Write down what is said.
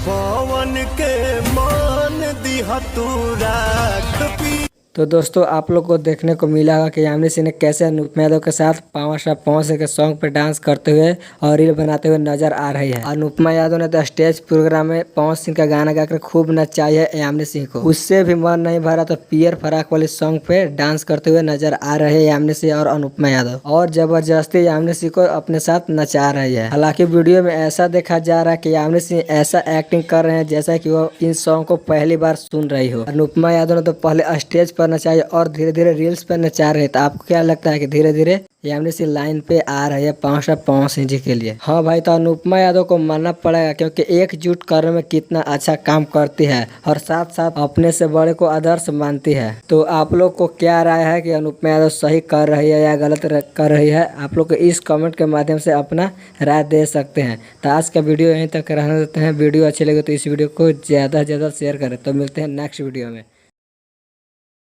पवन के मान दिया तू राख पी। तो दोस्तों आप लोग को देखने को मिला होगा कि यामिनी सिंह ने कैसे अनुपमा यादव के साथ पावर स्टार पवन सिंह के सॉन्ग पे डांस करते हुए और रील बनाते हुए नजर आ रही है। अनुपमा यादव ने तो स्टेज प्रोग्राम में पवन सिंह का गाना गाकर खूब नचाई है यामिनी सिंह को। उससे भी मन नहीं भरा तो पियर फराक वाले सॉन्ग पे डांस करते हुए नजर आ रहे हैं यामिनी सिंह और अनुपमा यादव, और जबरदस्ती यामिनी सिंह को अपने साथ नचा रही है। हालांकि वीडियो में ऐसा देखा जा रहा है कि यामिनी सिंह ऐसा एक्टिंग कर रहे हैं जैसा कि वो इन सॉन्ग को पहली बार सुन रही हो। अनुपमा यादव ने तो पहले स्टेज पर नचाई और धीरे धीरे रील्स पर नचा रहे। तो आपको क्या लगता है कि धीरे धीरे यामिनी सिंह लाइन पे आ रही है पावर स्टार पवन सिंह जी के लिए? हाँ भाई, तो अनुपमा यादव को मानना पड़ेगा क्योंकि एकजुट करने में कितना अच्छा काम करती है और साथ साथ अपने से बड़े को आदर्श मानती है। तो आप लोग को क्या राय है कि अनुपमा यादव सही कर रही है या गलत कर रही है? आप लोग को इस कमेंट के माध्यम से अपना राय दे सकते हैं। तो आज का वीडियो यहीं तक रहने देते हैं। वीडियो अच्छी लगे तो इस वीडियो को ज़्यादा से ज़्यादा शेयर करें। तो मिलते हैं नेक्स्ट वीडियो में।